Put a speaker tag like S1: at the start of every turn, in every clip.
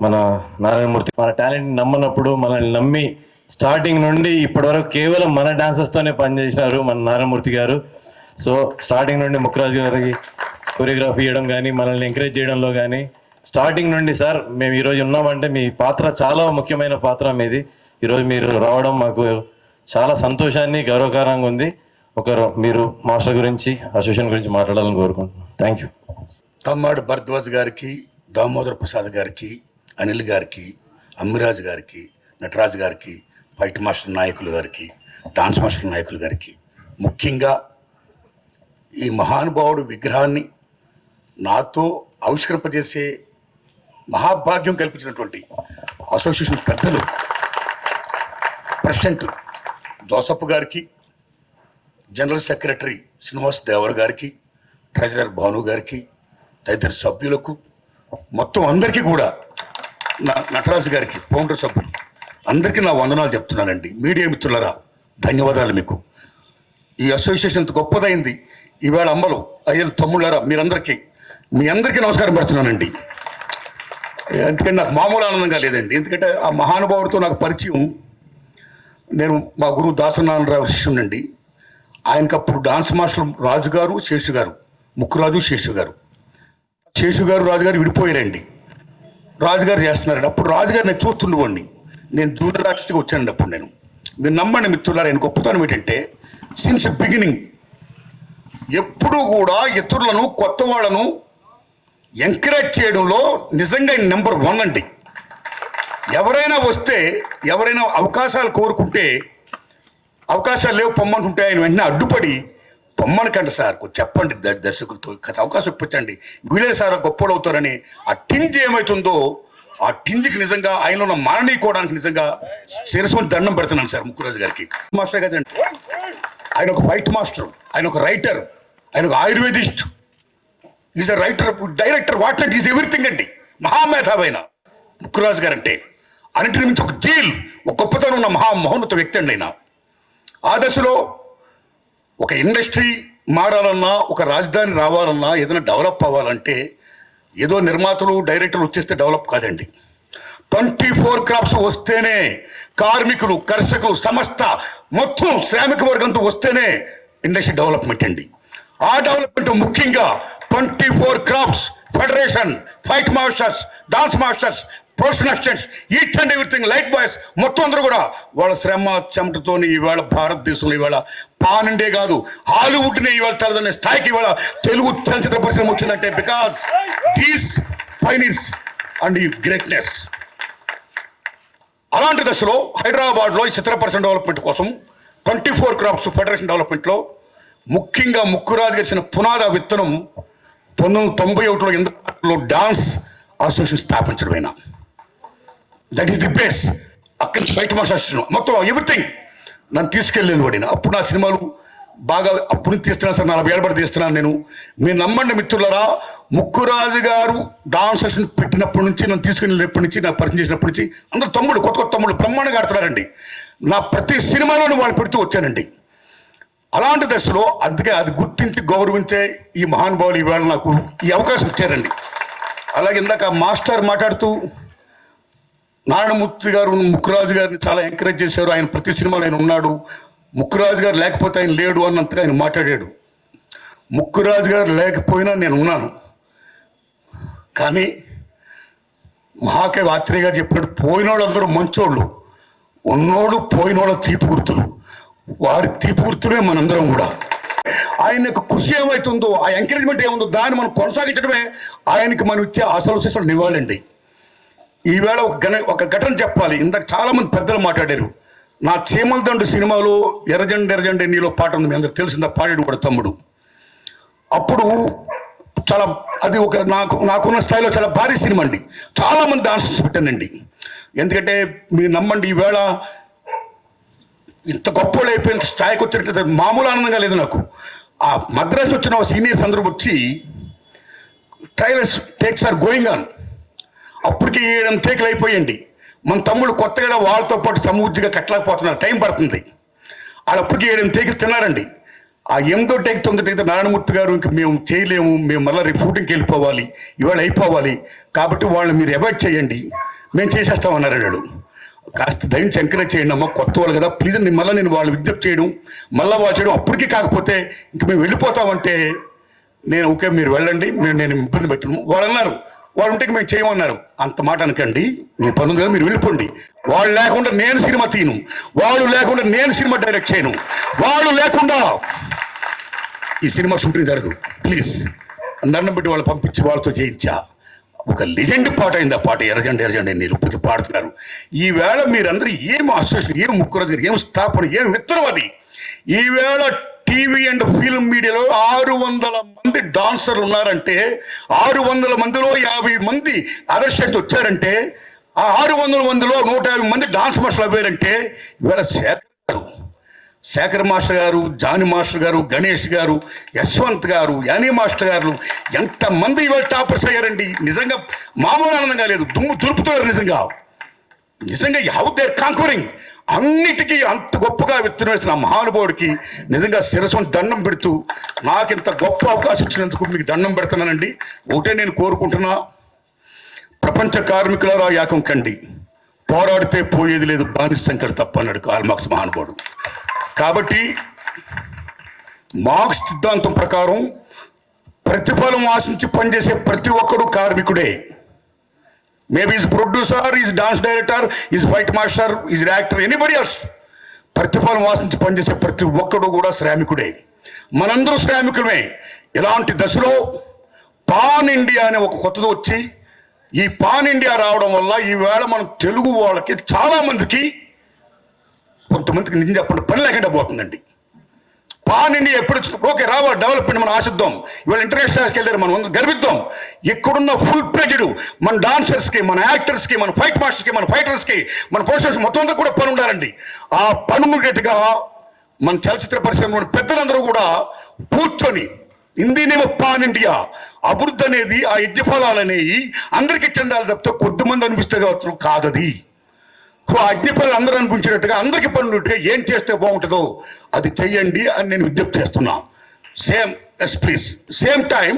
S1: మన నారాయణమూర్తి మన టాలెంట్ నమ్మనప్పుడు మనల్ని నమ్మి స్టార్టింగ్ నుండి ఇప్పటివరకు కేవలం మన డాన్సర్స్తోనే పనిచేసినారు మన నారాయణమూర్తి గారు. సో స్టార్టింగ్ నుండి ముక్కరాజు గారికి కొరియోగ్రఫీ చేయడం కానీ మనల్ని ఎంకరేజ్ చేయడంలో కానీ స్టార్టింగ్ నుండి సార్ మేము ఈరోజు ఉన్నామంటే మీ పాత్ర చాలా ముఖ్యమైన పాత్ర మీది. ఈరోజు మీరు రావడం మాకు చాలా సంతోషాన్ని గౌరవకరంగా ఉంది. మీరు మాస్టర్ గురించి అసోసియేషన్ గురించి మాట్లాడాలని కోరుకుంటున్నాను. Thank you.
S2: తమ్మాడు భరద్వాజ్ గారికి, దామోదర్ ప్రసాద్ గారికి, అనిల్ గారికి, అమ్మిరాజు గారికి, నటరాజు గారికి, ఫైట్ మాస్టర్ నాయకులు గారికి, డాన్స్ మాస్టర్ నాయకులు గారికి, ముఖ్యంగా ఈ మహానుభావుడు విగ్రహాన్ని నాతో ఆవిష్కరింపజేసే మహాభాగ్యం కల్పించినటువంటి అసోసియేషన్ పెద్దలు ప్రెసిడెంట్ జోసఫ్ గారికి, జనరల్ సెక్రటరీ శ్రీనివాస్ దేవర్ గారికి, ట్రెజరర్ భాను గారికి, తదితర సభ్యులకు మొత్తం అందరికీ కూడా, నటరాజు గారికి, ఫౌండర్ సభ్యులు అందరికీ నా వందనాలు చెప్తున్నానండి. మీడియా మిత్రులరా ధన్యవాదాలు మీకు. ఈ అసోసియేషన్ ఇంత గొప్పదైంది. ఈవేళ అమ్మలు అయ్యలు తమ్ముళ్ళారా మీ అందరికీ నమస్కారం పెడుతున్నానండి. ఎందుకంటే నాకు మామూలు ఆనందంగా లేదండి. ఎందుకంటే ఆ మహానుభావుడితో నాకు పరిచయం, నేను మా గురువు దాసనారాయణరావు శిష్యునండి. ఆయనకు అప్పుడు డాన్స్ మాస్టర్ రాజు గారు, శేషు గారు, ముక్కురాజు శేషు గారు, శేషు గారు రాజుగారు విడిపోయారండి. రాజుగారు చేస్తున్నారండి. అప్పుడు రాజుగారు నేను చూస్తుండేవాడిని. నేను జూనియర్ ఆర్టిస్ట్గా వచ్చానండి. అప్పుడు మీరు నమ్మండి మిత్రులారా, ఆయన గొప్పతనం ఏంటంటే సిన్స్ బిగినింగ్ ఎప్పుడూ కూడా ఇతరులను, కొత్త వాళ్ళను ఎంకరేజ్ చేయడంలో నిజంగా ఆయన నెంబర్ 1 అండి. ఎవరైనా వస్తే, ఎవరైనా అవకాశాలు కోరుకుంటే, అవకాశాలు లేవు పొమ్మంటుంటే ఆయన వెంటనే అడ్డుపడి పొమ్మనకండి సార్, చెప్పండి దర్శకులతో అవకాశం ఇప్పించండి, వీళ్ళే సార్ గొప్పలు అవుతారని ఆ టింజ్ ఏమవుతుందో ఆ టింజ్కి నిజంగా ఆయనలో ఉన్న మాననీయకోవడానికి నిజంగా శిరస్సుని దండం పెడుతున్నాను సార్ ముక్కురాజు గారికి. మాస్టర్ కదండి, ఆయన ఒక ఫైట్ మాస్టర్, ఆయన ఒక రైటర్, ఆయన ఒక Ayurvedist, is a writer, director, what is everything అండి. మహామేధావైన ముక్కురాజు గారు అంటే అన్నింటి నుంచి ఒక జీల్, ఒక గొప్పతనం ఉన్న మహోన్నత వ్యక్తి అండి ఆయన. ఆ దశలో ఒక ఇండస్ట్రీ మారాలన్నా, ఒక రాజధాని రావాలన్నా, ఏదైనా డెవలప్ అవ్వాలంటే ఏదో నిర్మాతలు, డైరెక్టర్లు వచ్చేస్తే డెవలప్ కాదండి. 24 క్రాప్స్ వస్తేనే, కార్మికులు, కర్షకులు, సమస్త మొత్తం శ్రామిక వర్గంతో వస్తేనే ఇండస్ట్రీ డెవలప్మెంట్ అండి. ఆ డెవలప్మెంట్ ముఖ్యంగా 24 crops federation, fight masters, dance masters, professional assistants, each and everything, light boys మొత్తం అందరూ కూడా వాళ్ళ శ్రమ చెమటతో ఇవాళ భారతదేశంలో ఇవాళ పానండే కాదు హాలీవుడ్ని ఇవాళ తలదనే స్థాయికి ఇవాళ తెలుగు చలచిత్ర పరిశ్రమ వచ్చిందంటే బికాస్ దీస్ పైనీర్స్ అండ్ ఈ గ్రేట్నెస్. అలాంటి దశలో హైదరాబాద్లో ఈ చిత్ర పరిశ్రమ డెవలప్మెంట్ కోసం 24 క్రాప్స్ ఫెడరేషన్ డెవలప్మెంట్లో ముఖ్యంగా ముక్కురాజు గారి పునాద విత్తనం 1991లో ఇంద్రలో డాన్స్ అసోసియేషన్ స్థాపించడమైనా. That is the base. అక్కడ ఫైట్ మాస్టర్ అసోసియేషన్ మొత్తం ఎవ్రీథింగ్ నన్ను తీసుకెళ్ళేది వాడిన. అప్పుడు నా సినిమాలు బాగా అప్పుడు తీస్తున్నాను సార్, 40 ఏళ్ళ పడి తీస్తున్నాను నేను. మీరు నమ్మండి మిత్రులరా, ముక్కురాజు గారు డాన్స్ అసోసియేషన్ పెట్టినప్పటి నుంచి, నన్ను తీసుకెళ్ళినప్పటి నుంచి, నాకు పరిచయం చేసినప్పటి నుంచి అందరూ తమ్ముడు, కొత్త తమ్ముడు బ్రహ్మాండంగా ఆడుతున్నారండి. నా ప్రతి సినిమాలోనూ వాళ్ళు పెడుతూ వచ్చానండి. అలాంటి దశలో అందుకే అది గుర్తించి గౌరవించే ఈ మహానుభావులు ఈవేళ నాకు ఈ అవకాశం ఇచ్చారండి. అలాగే ఇందాక మాస్టర్ మాట్లాడుతూ నారాయణమూర్తి గారు ముక్కురాజు గారిని చాలా ఎంకరేజ్ చేశారు. ఆయన ప్రతి సినిమాలో ఆయన ఉన్నాడు, ముక్కురాజు గారు లేకపోతే ఆయన లేడు అన్నంతగా ఆయన మాట్లాడాడు. ముక్కురాజు గారు లేకపోయినా నేను ఉన్నాను. కానీ మహాకవి ఆత్రేయ గారు చెప్పినట్టు పోయినోళ్ళు అందరూ మంచోళ్ళు, ఉన్నోళ్ళు పోయినోళ్ళ తీపి గుర్తులు, వారి తీపి గుర్తులే మనందరం కూడా. ఆయన యొక్క కృషి ఏమవుతుందో, ఆ ఎంకరేజ్మెంట్ ఏముందో దాన్ని మనం కొనసాగించడమే ఆయనకి మనం ఇచ్చే అసలు నివాళండి. ఈవేళ ఒక ఘటన చెప్పాలి. ఇందాక చాలామంది పెద్దలు మాట్లాడారు. నా చీమల దండు సినిమాలో ఎర్రజెండ ఎన్నిలో పాట ఉంది, మీ అందరికి తెలిసిందా, పాడాడు కూడా తమ్ముడు. అప్పుడు చాలా అది ఒక నాకున్న స్థాయిలో చాలా భారీ సినిమా అండి. చాలామంది డాన్సర్స్ పెట్టానండి. ఎందుకంటే మీరు నమ్మండి, ఈవేళ ఇంత గొప్పలు అయిపోయిన స్థాయికి వచ్చినట్లయితే మామూలు ఆనందంగా లేదు నాకు. ఆ మద్రాసు వచ్చిన సీనియర్స్ అందరూ వచ్చి trailers takes are going on, అప్పటికి 7 టేకులు అయిపోయండి. మన తమ్ముడు కొత్తగా వాళ్ళతో పాటు సమూర్తిగా కట్టలేకపోతున్నారు, టైం పడుతుంది. వాళ్ళు అప్పటికి 7 టేకులు తిన్నారండి. ఆ 8వ టేక్ 9వ టేక్ నారాయణమూర్తి గారు ఇంక మేము చేయలేము, మేము మళ్ళీ రేపు షూటింగ్కి వెళ్ళిపోవాలి, ఇవాళ అయిపోవాలి, కాబట్టి వాళ్ళని మీరు అవాయిడ్ చేయండి, మేము చేసేస్తామన్నారు అన్నాడు. కాస్త దయించి ఎంకరేజ్ చేయండి అమ్మ, కొత్త వాళ్ళు కదా ప్లీజ్. మళ్ళీ నేను వాళ్ళు విజ్ఞప్తి చేయడం, మళ్ళీ వాళ్ళు చేయడం, అప్పటికీ కాకపోతే ఇంక మేము వెళ్ళిపోతామంటే నేను ఓకే మీరు వెళ్ళండి, నేను ఇబ్బంది పెట్టను. వాళ్ళు అన్నారు వాళ్ళు ఉంటే మేము చేయమన్నారు. అంత మాట అనకండి, మీ పని ఉంది కదా మీరు వెళ్ళిపోండి. వాళ్ళు లేకుండా నేను సినిమా తీయను, వాళ్ళు లేకుండా నేను సినిమా డైరెక్ట్ చేయను, వాళ్ళు లేకుండా ఈ సినిమా షూటింగ్ జరగదు. ప్లీజ్ దండం పెట్టి వాళ్ళు పంపించి వాళ్ళతో చేయించా. ఒక లెజెండ్ పాట అయింది ఆ పాట, ఎర్రజెండ ఎర్రజెండ మీరు ఇప్పటికీ పాడుతున్నారు. ఈవేళ మీరందరూ ఏం అసోసియేషన్, ఏం ముక్కురాజు, ఏం స్థాపన, ఏం విత్తనం అది. ఈవేళ టీవీ అండ్ ఫిల్మ్ మీడియాలో 600 మంది డాన్సర్లు ఉన్నారంటే, 600 మందిలో 50 మంది అదర్ స్టేట్ వచ్చారంటే, ఆ 600 మందిలో 150 మంది డాన్స్ మాస్టర్లు అయ్యారంటే, ఈవేళ శేఖర్ మాస్టర్ గారు, జాని మాస్టర్ గారు, గణేష్ గారు, యశ్వంత్ గారు, యానీ మాస్టర్ గారు, ఎంతమంది ఇవాళ టాపర్స్ అయ్యారండి. నిజంగా మామూలు ఆనందంగా లేదు, దుమ్ము దులుపుతున్నారు నిజంగా హౌ దేర్ కాంకరింగ్. అన్నిటికీ అంత గొప్పగా విత్తనం వేసిన మహానుభావుడికి నిజంగా శిరస్సును దండం పెడుతూ, నాకు ఇంత గొప్ప అవకాశం ఇచ్చినందుకు మీకు దండం పెడుతున్నానండి. ఒకటే నేను కోరుకుంటున్నా, ప్రపంచ కార్మికులారా ఏకం కండి, పోరాడితే పోయేది లేదు, బానిస సంఖ్యలు తప్ప అన్నాడు కార్ల్ మార్క్స్ మహానుభావుడు. కాబట్టి మార్క్స్ సిద్ధాంతం ప్రకారం ప్రతిఫలం ఆశించి పనిచేసే ప్రతి ఒక్కరూ కార్మికుడే. Maybe is producer, is dance director, is fight master, is actor, anybody else. ప్రతిఫలం ఆశించి పనిచేసే ప్రతి ఒక్కడు కూడా శ్రామికుడే. మనందరూ శ్రామికులమే. ఇలాంటి దశలో పాన్ ఇండియా అనే ఒక కొత్తది వచ్చి, ఈ పాన్ ఇండియా రావడం వల్ల ఈవేళ మన తెలుగు వాళ్ళకి చాలామందికి, కొంతమందికి నిజం చెప్పండి పని లేకుండా పోతుందండి. పాన్ ఇండియా ఎప్పుడు ఓకే రావాలి, డెవలప్మెంట్ మనం ఆశిద్దాం. ఇవాళ ఇంటర్నేషనల్కి వెళ్ళారు, మనం గర్విద్దాం. ఇక్కడున్న ఫుల్ ప్లేజెడ్ మన డాన్సర్స్కి, మన యాక్టర్స్కి, మన ఫైట్ మాస్టర్స్కి, మన ఫైటర్స్కి, మన ప్రొఫెషనల్స్ మొత్తం అందరూ కూడా పని ఉండాలండి. ఆ పని ఉండేట్టుగా మన చలచిత్ర పరిశ్రమ పెద్దలందరూ కూడా కూర్చొని, ఇందీనేమో పాన్ ఇండియా అభివృద్ధి అనేది, ఆ యజ్ఞ ఫలాలు అనేవి అందరికీ చెందాలి తప్పితే కొద్దిమంది అనిపిస్తే కాదది. ఆ అగ్నిపల్లి అందరూ అనిపించినట్టుగా, అందరికీ పనులుగా ఏం చేస్తే బాగుంటుందో అది చెయ్యండి అని నేను విజ్ఞప్తి చేస్తున్నా. ప్లీజ్ సేమ్ టైం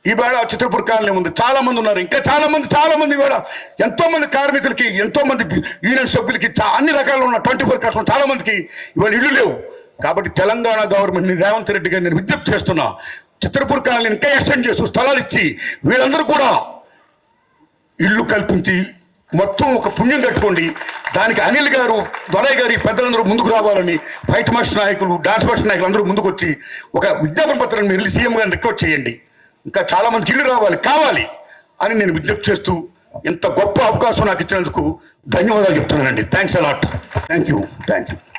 S2: ఈవేళ చిత్రపూర్ కాలనీ ఉంది, చాలా మంది ఉన్నారు, ఇంకా చాలా మంది ఈవేళ ఎంతోమంది కార్మికులకి, ఎంతోమంది యూనియన్ సభ్యులకి, అన్ని రకాల ఉన్న 24 క్లాస్ చాలా మందికి ఇవాళ ఇళ్ళు లేవు. కాబట్టి తెలంగాణ గవర్నమెంట్ రేవంత్ రెడ్డి గారు నేను విజ్ఞప్తి చేస్తున్నా, చిత్రపూర్ కాలనీ ఇంకా ఎక్స్టెండ్ చేస్తూ స్థలాలు ఇచ్చి వీళ్ళందరూ కూడా ఇళ్ళు కల్పించి మొత్తం ఒక పుణ్యం కట్టుకోండి. దానికి అనిల్ గారు, దొరయ్య గారు, ఈ పెద్దలందరూ ముందుకు రావాలని, ఫైట్ మాస్టర్ నాయకులు, డాన్స్ మాస్టర్ నాయకులు అందరూ ముందుకు వచ్చి ఒక విజ్ఞాపన పత్రాన్ని మీరు సీఎం గారిని రిక్వెస్ట్ చేయండి. ఇంకా చాలా మందికి ఇల్లు కావాలి అని నేను విజ్ఞప్తి చేస్తూ, ఇంత గొప్ప అవకాశం నాకు ఇచ్చినందుకు ధన్యవాదాలు చెప్తున్నానండి. Thanks a lot. Thank you.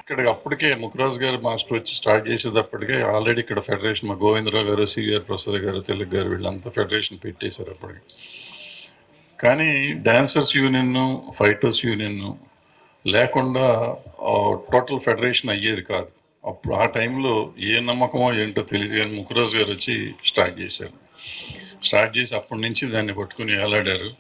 S3: ఇక్కడ అప్పటికే ముఖరాజు గారు మాస్టర్ వచ్చి స్టార్ట్ చేసేటప్పటికే ఆల్రెడీ ఇక్కడ ఫెడరేషన్, మా గోవిందరావు గారు, సిఆర్ ప్రసాద్ గారు, తెలుగు గారు, వీళ్ళంతా ఫెడరేషన్ పెట్టేశారు అప్పటికి. కానీ డాన్సర్స్ యూనియన్, ఫైటర్స్ యూనియన్ లేకుండా టోటల్ ఫెడరేషన్ అయ్యేది కాదు. అప్పుడు ఆ టైంలో ఏ నమ్మకమో ఏంటో తెలియదు, కానీ ముఖరాజు గారు వచ్చి స్టార్ట్ చేసి అప్పటి నుంచి దాన్ని పట్టుకుని వేలాడారు.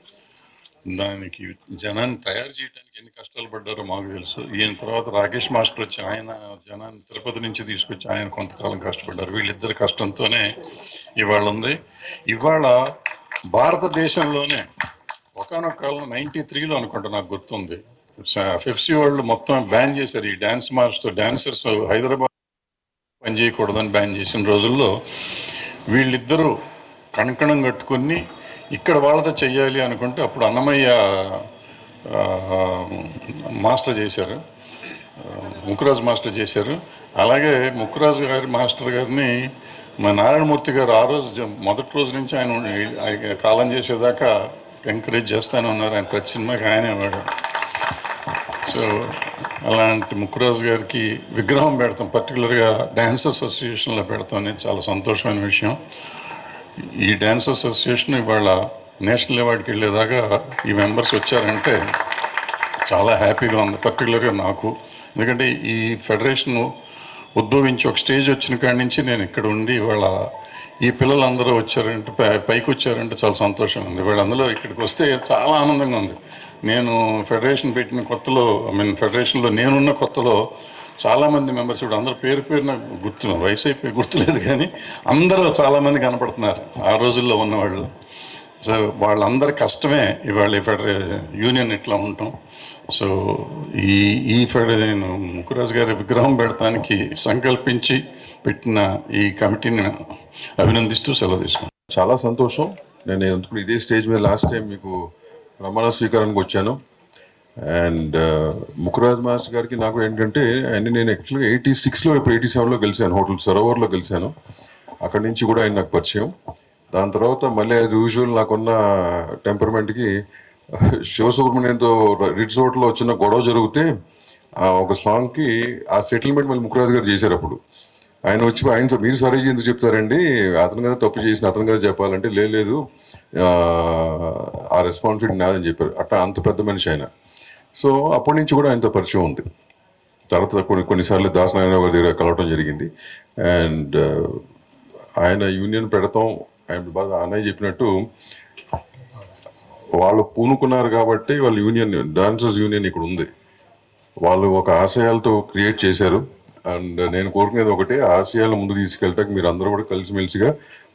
S3: దానికి జనాన్ని తయారు చేయడానికి ఎన్ని కష్టాలు పడ్డారో మాకు తెలుసు. ఈయన తర్వాత రాకేష్ మాస్టర్ వచ్చి ఆయన జనాన్ని తిరుపతి నుంచి తీసుకొచ్చి ఆయన కొంతకాలం కష్టపడ్డారు. వీళ్ళిద్దరి కష్టంతోనే ఇవాళ ఉంది. ఇవాళ భారతదేశంలోనే ఒకనొక కాలం 93లో అనుకుంటా, నాకు గుర్తుంది, ఫిఫ్సీ వాళ్ళు మొత్తం బ్యాన్ చేశారు ఈ డాన్సర్స్ హైదరాబాద్ పని చేయకూడదని బ్యాన్ చేసిన రోజుల్లో వీళ్ళిద్దరూ కణకణం కట్టుకుని ఇక్కడ వాళ్ళతో చెయ్యాలి అనుకుంటే అప్పుడు అన్నమయ్య మాస్టర్ చేశారు, ముక్కురాజు మాస్టర్ చేశారు. అలాగే ముక్కురాజు గారి మాస్టర్ గారిని మా నారాయణమూర్తి గారు ఆ రోజు మొదటి రోజు నుంచి ఆయన కాలం చేసేదాకా ఎంకరేజ్ చేస్తూనే ఉన్నారు. ఆయన ప్రతి సినిమాకి ఆయనే వాడు. సో అలాంటి ముక్కురాజు గారికి విగ్రహం పెడతాం, పర్టికులర్గా డ్యాన్స్ అసోసియేషన్లో పెడతాం అనేది చాలా సంతోషమైన విషయం. ఈ డ్యాన్స్ అసోసియేషన్ ఇవాళ నేషనల్ అవార్డుకి వెళ్ళేదాకా ఈ మెంబర్స్ వచ్చారంటే చాలా హ్యాపీగా ఉంది, పర్టికులర్గా నాకు. ఎందుకంటే ఈ ఫెడరేషన్ ఉద్భవించి ఒక స్టేజ్ వచ్చిన కాడి నుంచి నేను ఇక్కడ ఉండి ఇవాళ ఈ పిల్లలందరూ వచ్చారంటే, పైకి వచ్చారంటే చాలా సంతోషంగా ఉంది. వీళ్ళందరూ ఇక్కడికి వస్తే చాలా ఆనందంగా ఉంది. నేను ఫెడరేషన్ పెట్టిన కొత్తలో, ఫెడరేషన్లో నేనున్న కొత్తలో చాలామంది మెంబర్స్ ఇప్పుడు అందరూ పేరు పేరున గుర్తున్నారు, వయసు అయిపోయి గుర్తులేదు కానీ అందరూ చాలామంది కనపడుతున్నారు ఆ రోజుల్లో ఉన్నవాళ్ళు. సో వాళ్ళందరి కష్టమే ఇవాళ ఈ యూనియన్ ఇట్లా ఉంటాం. సో ఈ నేను ముక్కురాజు గారి విగ్రహం పెడతానికి సంకల్పించి పెట్టిన ఈ కమిటీని అభినందిస్తూ సెలవు తీసుకున్నాను.
S4: చాలా సంతోషం. నేను ఎందుకు ఇదే స్టేజ్ మీద లాస్ట్ టైం మీకు ప్రమాణ స్వీకారానికి వచ్చాను. అండ్ ముక్కురాజ్ మాస్టర్ గారికి నాకు ఏంటంటే ఆయన నేను యాక్చువల్గా 86లో ఇప్పుడు 87లో గెలిచాను, హోటల్ సరోవర్లో గెలిచాను. అక్కడి నుంచి కూడా ఆయన నాకు పరిచయం. దాని తర్వాత మళ్ళీ యాజ్ యూజువల్ నాకున్న టెంపర్మెంట్కి శివసుబ్రహ్మణ్యంతో రిడ్స్ హోటల్లో వచ్చిన గొడవ జరిగితే ఒక సాంగ్కి ఆ సెటిల్మెంట్ మళ్ళీ ముక్కురాజు గారు చేశారు. అప్పుడు ఆయన వచ్చి ఆయన మీరు సరే ఎందుకు చెప్తారండి, అతను కదా తప్పు చేసిన అతను కదా చెప్పాలంటే లేదు ఆ రెస్పాన్సిబిలిటీ నాదని చెప్పారు. అట్లా అంత పెద్ద మనిషి ఆయన. సో అప్పటి నుంచి కూడా ఆయనతో పరిచయం ఉంది. తర్వాత కొన్నిసార్లు దాసనారాయణ గారి దగ్గర కలవటం జరిగింది. అండ్ ఆయన యూనియన్ పెడతాం, ఆయన బాగా అన్నయ్య చెప్పినట్టు వాళ్ళు పూనుకున్నారు కాబట్టి వాళ్ళ యూనియన్, డాన్సర్స్ యూనియన్ ఇక్కడ ఉంది. వాళ్ళు ఒక ఆశయాలతో క్రియేట్ చేశారు. అండ్ నేను కోరుకునేది ఒకటే, ఆశయాలు ముందు తీసుకెళ్ళటానికి మీరు అందరూ కూడా కలిసిమెలిసిగా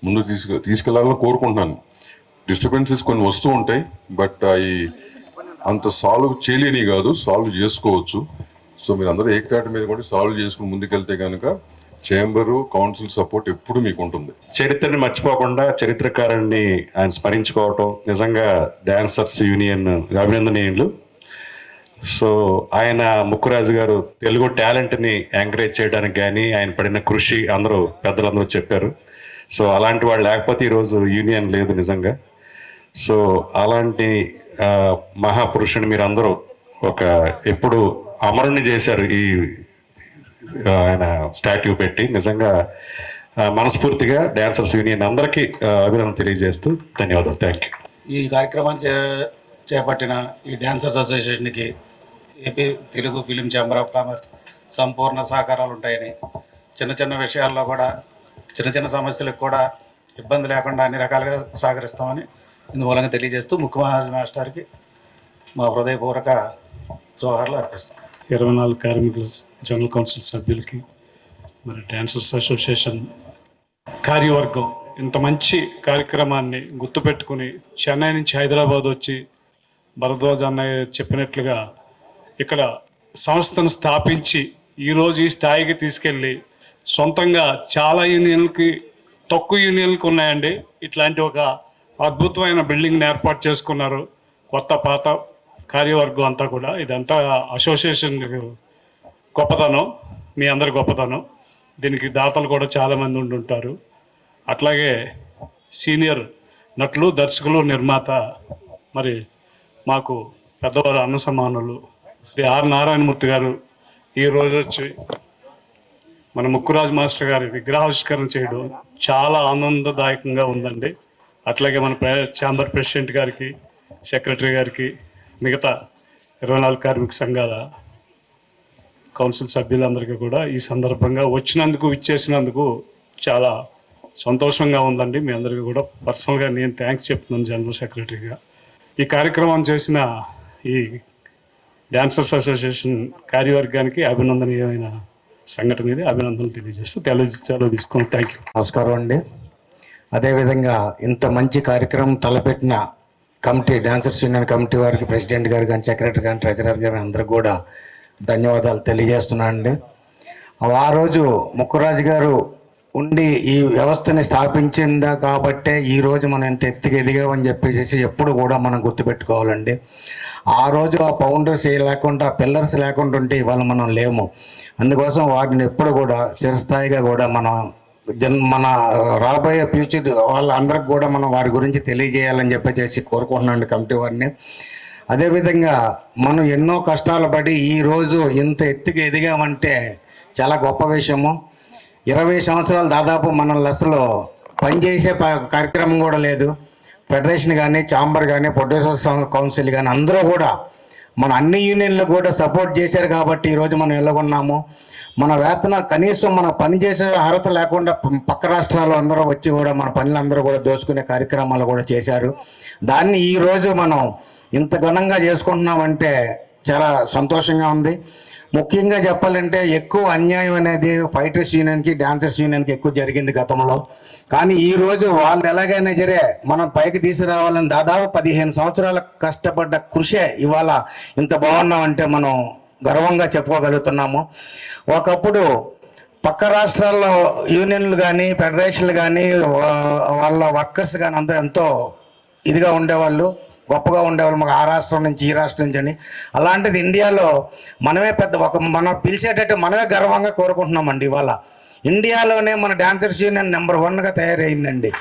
S4: ముందు తీసుకెళ్లాలని కోరుకుంటున్నాను. డిస్టర్బెన్సెస్ కొన్ని వస్తూ ఉంటాయి, బట్ అవి అంత సాల్వ్ చేయలేని కాదు, సాల్వ్ చేసుకోవచ్చు. సో మీరు అందరూ ఏకతాటి మీద కూడా సాల్వ్ చేసుకుని ముందుకెళ్తే కనుక చేంబరు కౌన్సిల్ సపోర్ట్ ఎప్పుడు మీకు ఉంటుంది.
S5: చరిత్రని మర్చిపోకుండా చరిత్రకారుణ్ణి ఆయన స్మరించుకోవటం నిజంగా డాన్సర్స్ యూనియన్ అభినందనీయులు. సో ఆయన ముక్కురాజు గారు తెలుగు టాలెంట్ని ఎంకరేజ్ చేయడానికి కానీ ఆయన పడిన కృషి అందరూ పెద్దలందరూ చెప్పారు. సో అలాంటి వాళ్ళు లేకపోతే ఈరోజు యూనియన్ లేదు నిజంగా. సో అలాంటి మహాపురుషుని మీరు అందరూ ఒక ఎప్పుడు అమరుని చేశారు ఈ ఆయన స్టాట్యూ పెట్టి. నిజంగా మనస్ఫూర్తిగా డాన్సర్స్ యూనియన్ అందరికీ అభినందన తెలియజేస్తూ ధన్యవాదాలు. Thank you.
S6: ఈ కార్యక్రమాన్ని చేపట్టిన ఈ డాన్సర్స్ అసోసియేషన్కి AP Telugu film chamber of commerce సంపూర్ణ సహకారాలు ఉంటాయని, చిన్న చిన్న విషయాల్లో కూడా చిన్న చిన్న సమస్యలకు కూడా ఇబ్బంది లేకుండా అన్ని రకాలుగా సహకరిస్తామని ఇందుమూలంగా తెలియజేస్తూ ముఖ్యమంత్రి మాస్టర్కి మా హృదయపూర్వక జోహార్లు అర్పిస్తాం.
S7: 24 కార్మికుల జనరల్ కౌన్సిల్ సభ్యులకి, మరి డాన్సర్స్ అసోసియేషన్ కార్యవర్గం ఇంత మంచి కార్యక్రమాన్ని గుర్తుపెట్టుకుని చెన్నై నుంచి హైదరాబాద్ వచ్చి భరద్వాజ్ అన్నయ్య చెప్పినట్లుగా ఇక్కడ సంస్థను స్థాపించి ఈరోజు ఈ స్థాయికి తీసుకెళ్ళి సొంతంగా చాలా యూనియన్లకి తక్కువ యూనియన్లకు ఉన్నాయండి. ఇట్లాంటి ఒక అద్భుతమైన బిల్డింగ్ని ఏర్పాటు చేసుకున్నారు. కొత్త పాత కార్యవర్గం అంతా కూడా, ఇదంతా అసోసియేషన్ గొప్పతనం, మీ అందరి గొప్పతనం. దీనికి దాతలు కూడా చాలామంది ఉంటుంటారు. అట్లాగే సీనియర్ నటులు, దర్శకులు, నిర్మాత, మరి మాకు పెద్దవారు అన్న సమానులు శ్రీ ఆర్ నారాయణమూర్తి గారు ఈరోజు వచ్చి మన ముక్కురాజ్ మాస్టర్ గారి విగ్రహావిష్కరణ చేయడం చాలా ఆనందదాయకంగా ఉందండి. అట్లాగే మన ఛాంబర్ ప్రెసిడెంట్ గారికి, సెక్రటరీ గారికి, మిగతా 24 కార్మిక సంఘాల కౌన్సిల్ సభ్యులందరికీ కూడా ఈ సందర్భంగా వచ్చినందుకు, ఇచ్చేసినందుకు చాలా సంతోషంగా ఉందండి. మీ అందరికీ కూడా పర్సనల్గా నేను థ్యాంక్స్ చెప్తున్నాను జనరల్ సెక్రటరీగా. ఈ కార్యక్రమం చేసిన ఈ డాన్సర్స్ అసోసియేషన్ కార్యవర్గానికి అభినందనీయమైన సంఘటన ఇది. అభినందనలు తెలియజేస్తూ సెలవు తీసుకున్నాను. Thank you.
S6: నమస్కారం అండి. అదేవిధంగా ఇంత మంచి కార్యక్రమం తలపెట్టిన కమిటీ, డాన్సర్స్ యూనియన్ కమిటీ వారికి, ప్రెసిడెంట్ గారు కానీ, సెక్రటరీ కానీ, ట్రెజరర్ గారు అందరూ కూడా ధన్యవాదాలు తెలియజేస్తున్నాను అండి. ఆ రోజు ముక్కురాజు గారు ఉండి ఈ వ్యవస్థని స్థాపించిందా కాబట్టే ఈరోజు మనం ఎంత ఎత్తుకు ఎదిగామని చెప్పేసి ఎప్పుడు కూడా మనం గుర్తుపెట్టుకోవాలండి. ఆ రోజు ఆ ఫౌండర్స్ లేకుండా, ఆ పిల్లర్స్ లేకుండా ఉంటే ఇవాళ మనం లేము. అందుకోసం వారిని ఎప్పుడు కూడా చిరస్థాయిగా కూడా మన రాబోయే ఫ్యూచర్ వాళ్ళందరికి కూడా మనం వారి గురించి తెలియజేయాలని చెప్పేసి కోరుకుంటున్నాను కమిటీ వారిని. అదేవిధంగా మనం ఎన్నో కష్టాలు పడి ఈరోజు ఇంత ఎత్తుకు ఎదిగామంటే చాలా గొప్ప విషయము. 20 సంవత్సరాలు దాదాపు మన లెస్లో పనిచేసే కార్యక్రమం కూడా లేదు. ఫెడరేషన్ కానీ, ఛాంబర్ కానీ, ప్రొడ్యూసర్స్ కౌన్సిల్ కానీ అందరూ కూడా మన అన్ని యూనియన్లు కూడా సపోర్ట్ చేశారు కాబట్టి ఈరోజు మనం వెళ్ళగొన్నాము. మన వేతన కనీసం మన పని చేసే అర్హత లేకుండా పక్క రాష్ట్రాలు అందరూ వచ్చి కూడా మన పనులందరూ కూడా దోచుకునే కార్యక్రమాలు కూడా చేశారు. దాన్ని ఈరోజు మనం ఇంత ఘనంగా చేసుకుంటున్నామంటే చాలా సంతోషంగా ఉంది. ముఖ్యంగా చెప్పాలంటే ఎక్కువ అన్యాయం అనేది ఫైటర్స్ యూనియన్కి డాన్సర్స్ యూనియన్కి ఎక్కువ జరిగింది గతంలో. కానీ ఈ రోజు వాళ్ళు ఎలాగైనా సరే మనం పైకి తీసుకురావాలని దాదాపు 15 సంవత్సరాల కష్టపడ్డ కృషే ఇవాళ ఇంత బాగున్నామంటే మనం గర్వంగా చెప్పుకోగలుగుతున్నాము. ఒకప్పుడు పక్క రాష్ట్రాల్లో యూనియన్లు కానీ ఫెడరేషన్లు కానీ వాళ్ళ వర్కర్స్ కానీ అందరూ ఎంతో ఇదిగా ఉండేవాళ్ళు, గొప్పగా ఉండేవాళ్ళు, మాకు ఆ రాష్ట్రం నుంచి ఈ రాష్ట్రం నుంచి అని. అలాంటిది ఇండియాలో మనమే మనం పిలిచేటట్టు మనమే గర్వంగా కోరుకుంటున్నామండి. ఇవాళ ఇండియాలోనే మన డాన్సర్స్ యూనియన్ నెంబర్ 1గా తయారైందండి.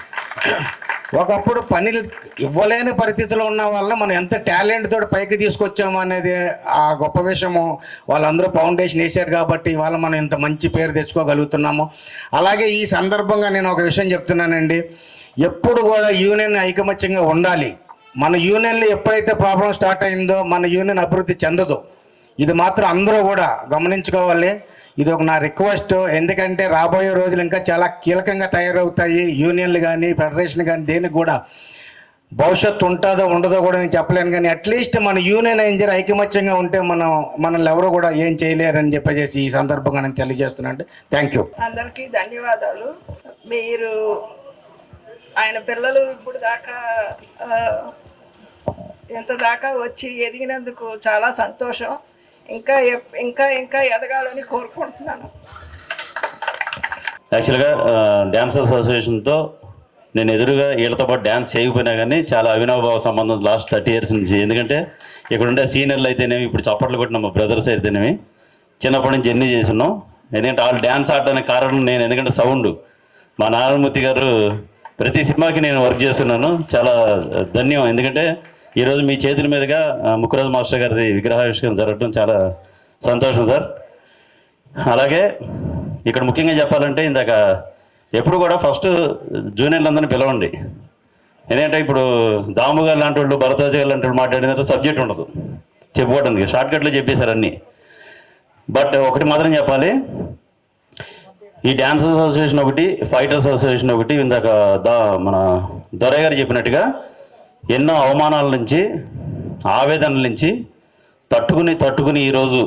S6: ఒకప్పుడు పనులు ఇవ్వలేని పరిస్థితిలో ఉన్న వాళ్ళని మనం ఎంత టాలెంట్ తోటి పైకి తీసుకొచ్చాము అనేది ఆ గొప్ప విషయము. వాళ్ళందరూ ఫౌండేషన్ వేశారు కాబట్టి ఇవాళ మనం ఇంత మంచి పేరు తెచ్చుకోగలుగుతున్నాము. అలాగే ఈ సందర్భంగా నేను ఒక విషయం చెప్తున్నానండి, ఎప్పుడు కూడా యూనియన్ ఐకమత్యంగా ఉండాలి. మన యూనియన్లో ఎప్పుడైతే ప్రాబ్లం స్టార్ట్ అయిందో మన యూనియన్ అభివృద్ధి చెందదు. ఇది మాత్రం అందరూ కూడా గమనించుకోవాలి. ఇది ఒక నా రిక్వెస్ట్. ఎందుకంటే రాబోయే రోజులు ఇంకా చాలా కీలకంగా తయారవుతాయి. యూనియన్లు కానీ ఫెడరేషన్ కానీ దేనికి కూడా భవిష్యత్తు ఉంటుందో ఉండదో కూడా నేను చెప్పలేను. కానీ అట్లీస్ట్ మన యూనియన్ ఇంజర్ ఐకమత్యంగా ఉంటే మనల్ని ఎవరు కూడా ఏం చేయలేరని చెప్పేసి ఈ సందర్భంగా నేను తెలియజేస్తున్నాను. Thank you.
S8: అందరికీ ధన్యవాదాలు. మీరు ఆయన పిల్లలు ఇప్పుడు దాకా ఎంత దాకా వచ్చి ఎదిగినందుకు చాలా సంతోషం. ఇంకా ఇంకా ఇంకా ఎదగాలని కోరుకుంటున్నాను.
S9: యాక్చువల్గా డ్యాన్సర్స్ అసోసియేషన్తో నేను ఎదురుగా వీళ్ళతో పాటు డ్యాన్స్ చేయకపోయినా కానీ చాలా అవినాభావ సంబంధం లాస్ట్ 30 years నుంచి. ఎందుకంటే ఇక్కడ ఉండే సీనియర్లు అయితేనేమి, ఇప్పుడు చప్పట్లు కొట్టిన మా బ్రదర్స్ అయితేనేమి, చిన్నప్పటి నుంచి జర్నీ చేస్తున్నాం. ఎందుకంటే వాళ్ళు డ్యాన్స్ ఆడడానికి కారణం నేను. ఎందుకంటే సౌండ్ మా నారాయణమూర్తి గారు ప్రతి సినిమాకి నేను వర్క్ చేస్తున్నాను. చాలా ధన్యం. ఎందుకంటే ఈరోజు మీ చేతుల మీదుగా ముక్కురాజు మాస్టర్ గారి విగ్రహావిష్కరణ జరగడం చాలా సంతోషం సార్. అలాగే ఇక్కడ ముఖ్యంగా చెప్పాలంటే ఇందాక ఎప్పుడు కూడా ఫస్ట్ జూనియర్లందరినీ పిలవండి. ఎందుకంటే ఇప్పుడు దాము గారు లాంటి వాళ్ళు, భరద్వాజ గారు లాంటి వాళ్ళు మాట్లాడిన సబ్జెక్ట్ ఉండదు చెప్పుకోవడానికి, షార్ట్కట్లో చెప్పేశారు అన్నీ. బట్ ఒకటి మాత్రం చెప్పాలి, ఈ డాన్సర్స్ అసోసియేషన్ ఒకటి, ఫైటర్స్ అసోసియేషన్ ఒకటి, ఇందాక మన దొరయ్య గారు చెప్పినట్టుగా ఎన్నో అవమానాల నుంచి, ఆవేదనల నుంచి తట్టుకుని ఈరోజు